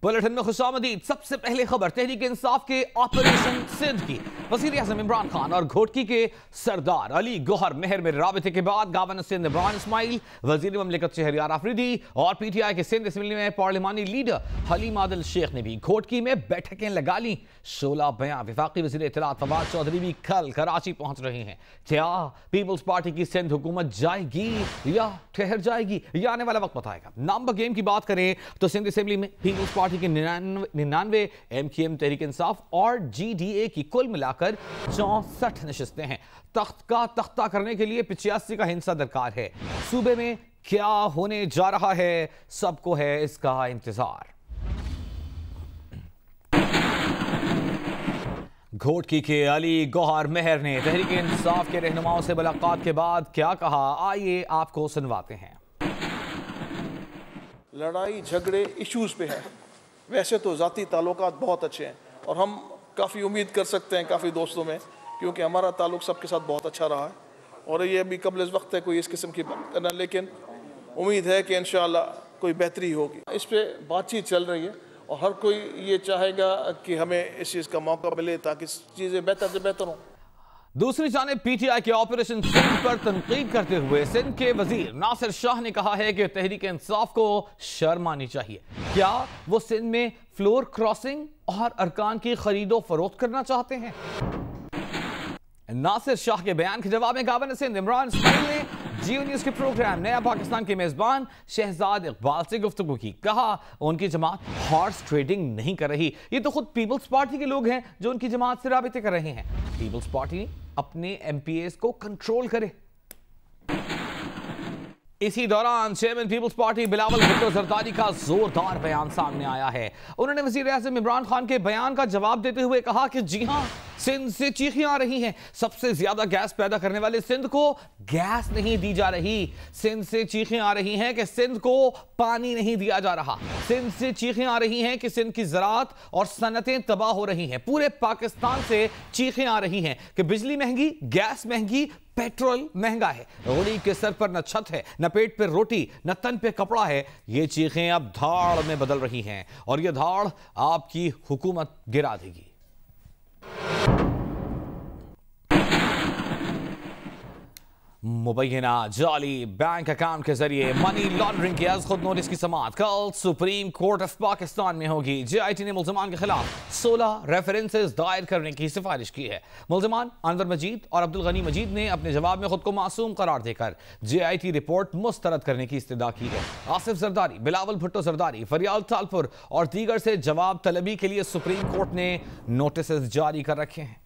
Bulletin में खुशामदीद। सबसे पहले खबर तहरीक इंसाफ के ऑपरेशन सिंध की। वज़ीर आज़म इमरान खान और घोटकी के सरदार अली गौहर मेहर में राबते के बाद गवर्नर सिंध इमरान इस्माइल, वज़ीर ममलिकत शहरियार आफरीदी और PTI के सिंध असम्बली में पार्लिमानी लीडर हलीम आदिल शेख ने भी घोटकी में बैठकें लगा ली। 16 बयां वफाकी वज़ीर इत्तलात फवाद चौधरी भी कल कराची पहुंच रहे हैं। क्या पीपल्स पार्टी की सिंध हुकूमत जाएगी या ठहर जाएगी, यह आने वाला वक्त बताएगा। नंबर गेम की बात करें तो सिंध असम्बली में पीपल्स पार्टी के 99, MKM तहरीक इंसाफ और GDA की कुल मिलाकर 64 नशिस्तें हैं। तख्त का तख्ता करने के लिए 85 का हिस्सा दरकार है। सूबे में क्या होने जा रहा है, सबको है इसका इंतजार। घोटकी के अली गौहर मेहर ने तहरीक इंसाफ के रहनुमाओं से मुलाकात के बाद क्या कहा, आइए आपको सुनवाते हैं। लड़ाई झगड़े इश्यूज पे है, वैसे तो ज़ाती ताल्लुकात बहुत अच्छे हैं और हम काफ़ी उम्मीद कर सकते हैं काफ़ी दोस्तों में, क्योंकि हमारा ताल्लुक सबके साथ बहुत अच्छा रहा है और ये अभी कबल इस वक्त है कोई इस किस्म की बात करना, लेकिन उम्मीद है कि इंशाअल्लाह कोई बेहतरी होगी। इस पर बातचीत चल रही है और हर कोई ये चाहेगा कि हमें इस चीज़ का मौका मिले ताकि चीज़ें बेहतर से बेहतर हों। दूसरी जानिब PTI के ऑपरेशन सिंध पर तनकीद करते हुए सिंध के वजीर नासिर शाह ने कहा है कि तहरीक इंसाफ को शर्म आनी चाहिए। क्या वो सिंध में फ्लोर क्रॉसिंग और अरकान की खरीदो फरोख्त करना चाहते हैं? नासिर शाह के बयान के जवाब में गवर्नर सिंध इमरान इस्माइल ने जियो न्यूज के प्रोग्राम नया पाकिस्तान के मेजबान शहजाद इकबाल से गुफ्तगू की। कहा उनकी जमात हॉर्स ट्रेडिंग नहीं कर रही, ये तो खुद पीपल्स पार्टी के लोग हैं जो उनकी जमात से राबिते कर रहे हैं। पीपल्स पार्टी अपने MPAs को कंट्रोल करे। इसी दौरान chairman Peoples Party Bilawal Bhutto Zardari का जोरदार बयान सामने आया है। उन्होंने वजीर आज़म इमरान खान के बयान का जवाब देते हुए कहा कि जी हां, सिंध से चीखें आ रही हैं, सबसे ज्यादा गैस पैदा करने वाले सिंध को गैस नहीं दी जा रही। सिंध से चीखें आ रही हैं कि सिंध को पानी नहीं दिया जा रहा। सिंध से चीखें आ रही हैं कि सिंध की ज़राअत और सनतें तबाह हो रही हैं। पूरे पाकिस्तान से चीखें आ रही हैं कि बिजली महंगी, गैस महंगी, पेट्रोल महंगा है, गरीब के सर पर न छत है, न पेट पर रोटी, न तन पे कपड़ा है। ये चीखें अब धाड़ में बदल रही हैं और ये धाड़ आपकी हुकूमत गिरा देगी। मुबैना जाली बैंक अकाउंट के जरिए मनी लॉन्ड्रिंग के खुद नोटिस की समाअत कल सुप्रीम कोर्ट ऑफ पाकिस्तान में होगी। JIT ने मुल्ज़िमान के खिलाफ 16 रेफरेंसेस दायर करने की सिफारिश की है। मुल्ज़िमान अनवर मजीद और अब्दुल गनी मजीद ने अपने जवाब में खुद को मासूम करार देकर JIT रिपोर्ट मुस्तरद करने की इस्तदा की है। आसिफ जरदारी, बिलावल भुट्टो जरदारी, फरियाल तालपुर और दीगर से जवाब तलबी के लिए सुप्रीम कोर्ट ने नोटिस जारी कर रखे हैं।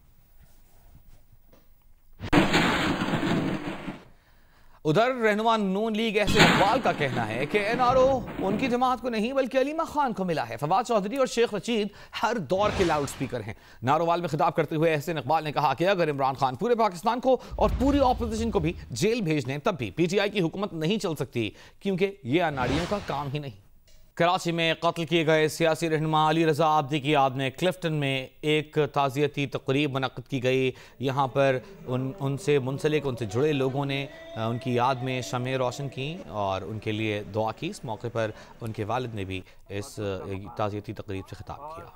उधर रहनुमा नून लीग एहसन इकबाल का कहना है कि NRO उनकी जमात को नहीं बल्कि अलीमा खान को मिला है। फवाद चौधरी और शेख रशीद हर दौर के लाउड स्पीकर हैं। नारोवाल में खिताब करते हुए एहसन इकबाल ने कहा कि अगर इमरान खान पूरे पाकिस्तान को और पूरी ऑपोजिशन को भी जेल भेज दें तब भी PTI की हुकूमत नहीं चल सकती, क्योंकि ये अनाड़ियों का काम ही नहीं। कराची में कत्ल किए गए सियासी रहनुमा अली रजा आब्दी की याद में क्लिफ्टन में एक ताज़ियती तकरीब मुनक़्क़द की गई। यहाँ पर उनसे मुंसलिक, उनसे जुड़े लोगों ने उनकी याद में शम्में रोशन की और उनके लिए दुआ की। इस मौके पर उनके वालिद ने भी इस ताज़ियती तकरीब से खिताब किया।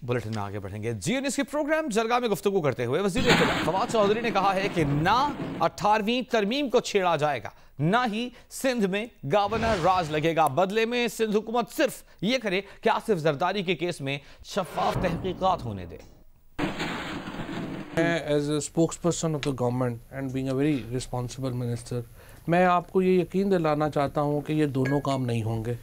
बुलेटिन में आगे बढ़ेंगे। जियो न्यूज़ के प्रोग्राम जरगा में गुफ्तगू करते हुए वज़ीर इत्तलात फवाद चौधरी ने कहा है कि ना 18वीं तरमीम को छेड़ा जाएगा, ना ही सिंध में गवर्नर राज लगेगा। बदले में सिंध हुकूमत सिर्फ ये करे कि आसिफ जरदारी के केस में शफाफ तहकीकात होने दे। As a spokesperson of the government and being a very responsible minister, मैं आपको ये यकीन दिलाना चाहता हूँ कि ये दोनों काम नहीं होंगे।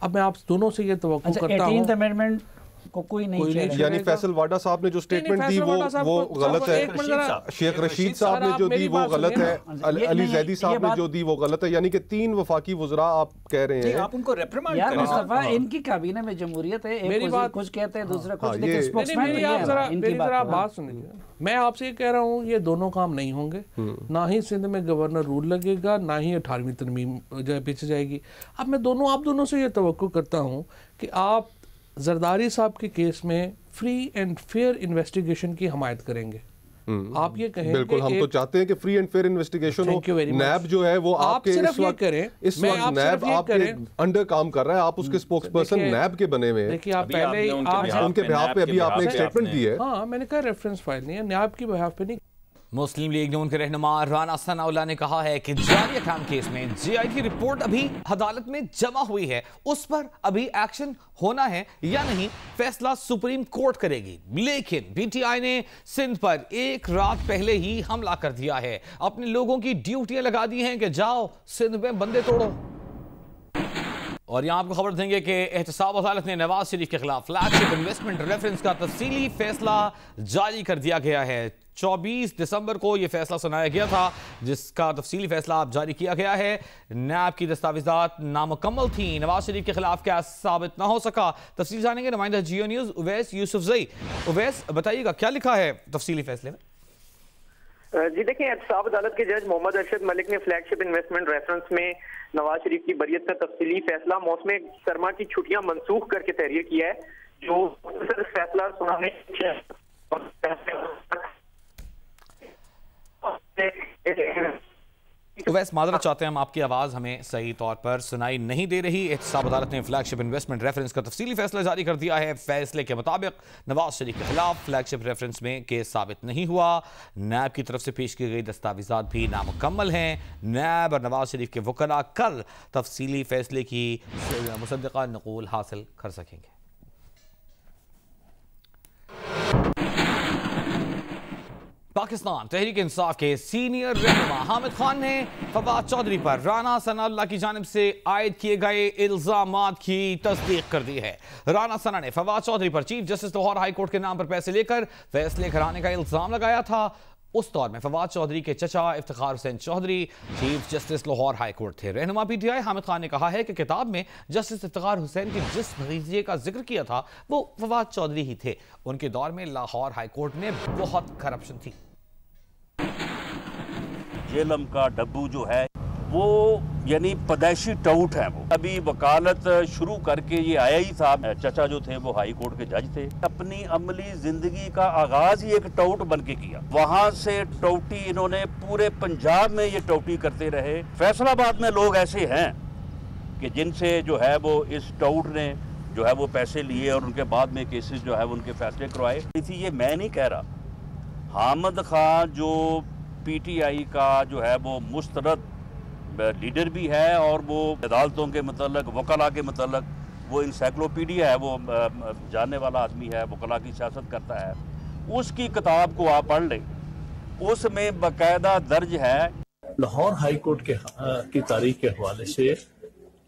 अब मैं आप दोनों से ये तवक्कुह करता हूँ को कोई नहीं, यानी फैसल वाडा साहब ने जो स्टेटमेंट दी वो गलत है। शेख रशीद साहब ने जो दी वो गलत है। अली जैदी साहब ने जो दी वो गलत है। यानी कि 3 वफाकी वज़रा आप कह रहे हैं, आप उनको रिप्रिमांड करें। मुस्तफा, इनकी काबीना में जमहूरियत है, एक कुछ कहते हैं, दूसरा कुछ, लेकिन स्पोक्समैन नहीं है। इनकी बात सुनिए, मैं आपसे कह रहा हूँ ये दोनों काम नहीं होंगे। ना ही सिंध में गवर्नर रूल लगेगा, ना ही 18वीं तरमीम जो है पीछे जाएगी। अब मैं आप दोनों से ये तवक्कुह करता हूँ कि आप जरदारी साहब के केस में फ्री एंड फेयर इन्वेस्टिगेशन की हमायत करेंगे। आप ये कहें बिल्कुल, हम तो चाहते हैं कि फ्री एंड फेयर इन्वेस्टिगेशन हो। नैब जो है वो आपके इस वक्त नैब आपके अंडर काम कर रहा है, आप उसके स्पोक्स पर्सन नैब के बने हुए हैं। देखिए, आप पहले उनके बिहाफ पे अभी आपने एक स्टेटमेंट दी है। हाँ, मैंने कहा रेफरेंस फाइल नहीं है, नैब की बिहाफ पे नहीं। मुस्लिम लीग नून के रहनुमा राना सनाउल्लाह ने कहा है कि जारी अहकाम केस में जीआई की रिपोर्ट अभी अदालत में जमा हुई है, उस पर अभी एक्शन होना है या नहीं फैसला सुप्रीम कोर्ट करेगी। लेकिन पीटीआई ने सिंध पर एक रात पहले ही हमला कर दिया है, अपने लोगों की ड्यूटियां लगा दी हैं कि जाओ सिंध में बंदे तोड़ो। और यहां आपको खबर देंगे कि एहतसाब अदालत ने नवाज शरीफ के खिलाफ फ्लैगशिप इन्वेस्टमेंट रेफरेंस का तफसीली फैसला जारी कर दिया गया है। 24 दिसंबर को यह फैसला सुनाया गया था, जिसका तफसीली फैसला अब जारी किया गया है। नैब की दस्तावेजात नामुकम्मल थी, नवाज शरीफ के खिलाफ क्या साबित ना हो सका। तफसील जानेंगे नुमाइंदा जियो न्यूज उवैस यूसुफजई। उवैस, बताइएगा क्या लिखा है तफसीली फैसले में? जी देखिए, एहतसाब अदालत के जज मोहम्मद अरशद मलिक ने फ्लैगशिप इन्वेस्टमेंट रेफरेंस में नवाज शरीफ की बरियत का तफसीली फैसला मौसम सरमा की छुट्टियां मनसूख करके तहरीर किया है, जो फैसला सुनाने उवैस, मादरत चाहते हैं, हम आपकी आवाज़ हमें सही तौर पर सुनाई नहीं दे रही। एहतसाब अदालत ने फ्लैगशिप इन्वेस्टमेंट रेफरेंस का तफसीली फैसला जारी कर दिया है। फैसले के मुताबिक नवाज शरीफ के खिलाफ फ्लैगशिप रेफरेंस में केस साबित नहीं हुआ। नैब की तरफ से पेश की गई दस्तावेजात भी नामुकम्मल हैं। नैब और नवाज शरीफ के वकला कल तफसीली फैसले की मुसद्दक़ा नक़ूल हासिल कर सकेंगे। पाकिस्तान तहरीक इंसाफ के सीनियर रहनुमा हामिद खान ने फवाद चौधरी पर राना सनाउल्लाह की जानिब से आयद किए गए इल्जामात की तस्दीक कर दी है। राना सना ने फवाद चौधरी पर chief justice Lahore high court के नाम पर पैसे लेकर फैसले कराने का इल्जाम लगाया था। उस दौर में फवाद चौधरी के चचा Iftikhar Hussain Chaudhry chief justice Lahore high court थे। रहनुमा पीटीआई हामिद खान ने कहा है कि किताब में जस्टिस इफ्तिखार हुसैन के जिस भतीजे का जिक्र किया था वो फवाद चौधरी ही थे। उनके दौर में लाहौर हाई कोर्ट में बहुत करप्शन थी। जेलम का डब्बू जो है वो यानी पैदाइशी टाउट है। वो अभी वकालत शुरू करके ये आया ही था। चचा जो थे वो हाई कोर्ट के जज थे। अपनी अमली जिंदगी का आगाज ही एक टाउट बन के किया। वहां से टाउटी इन्होंने पूरे पंजाब में ये टाउटी करते रहे। फैसलाबाद में लोग ऐसे हैं कि जिनसे जो है वो इस टाउट ने जो है वो पैसे लिए और उनके बाद में केसेस जो है उनके फैसले करवाए। इसी ये मैं नहीं कह रहा। हामिद खान जो पीटीआई का जो है वो मुस्तरद लीडर भी है और वो अदालतों के मतलब वकला के मतलब वो इंसाइक्लोपीडिया है, वो जानने वाला आदमी है, वकला की सियासत करता है। उसकी किताब को आप पढ़ लें, उसमें बाकायदा दर्ज है। लाहौर हाई कोर्ट की तारीख के हवाले से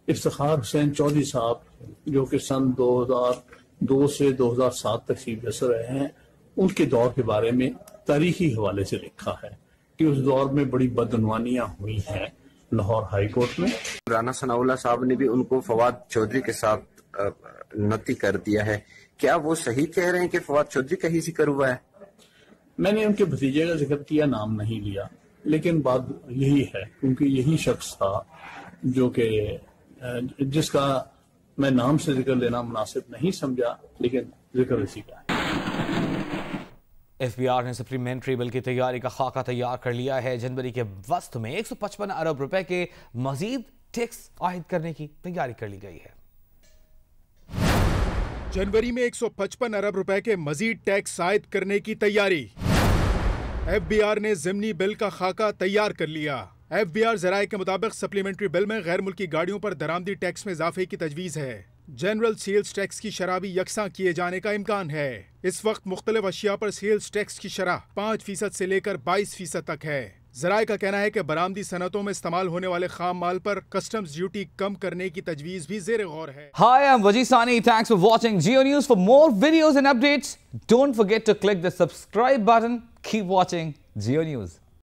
इफ्तिखार हुसैन चौधरी साहब जो कि सन 2002 से 2007 तक चीफ जस्टिस रहे हैं, उनके दौर के बारे में तारीखी हवाले से लिखा है कि उस दौर में बड़ी बदनवानियां हुई हैं लाहौर हाई कोर्ट में। राना सनाउल्लाह साहब ने भी उनको फवाद चौधरी के साथ नती कर दिया है। क्या वो सही कह रहे हैं कि फवाद चौधरी का ही जिक्र हुआ है? मैंने उनके भतीजे का जिक्र किया, नाम नहीं लिया, लेकिन बात यही है क्योंकि यही शख्स था जो कि जिसका मैं नाम से जिक्र लेना मुनासिब नहीं समझा, लेकिन जिक्र इसी का है। एफबीआर ने सप्लीमेंट्री बिल की तैयारी का खाका तैयार कर लिया है। जनवरी के वस्त में 155 अरब रुपए के मजीद टैक्स आयद करने की तैयारी कर ली गई है। जनवरी में 155 अरब रुपए के मजीद टैक्स आयद करने की तैयारी। एफबीआर ने ज़िमनी बिल का खाका तैयार कर लिया। एफबीआर ज़राए के मुताबिक सप्लीमेंट्री बिल में गैर मुल्की गाड़ियों पर दरामदी टैक्स में इजाफे की तजवीज़ है। जनरल सेल्स टैक्स की शरह भी यकसा किए जाने का इम्कान है। इस वक्त मुख्तलिफ अशिया पर सेल्स टैक्स की शरह 5% से लेकर 22% तक है। ज़राए का कहना है कि बरामदी सनतों में इस्तेमाल होने वाले खाम माल पर कस्टम्स ड्यूटी कम करने की तजवीज़ भी ज़ेर गौर है। Hi, I'm Wajid Sani. Thanks for watching Geo News. For more videos and updates, don't forget to click the subscribe button. Keep watching Geo News.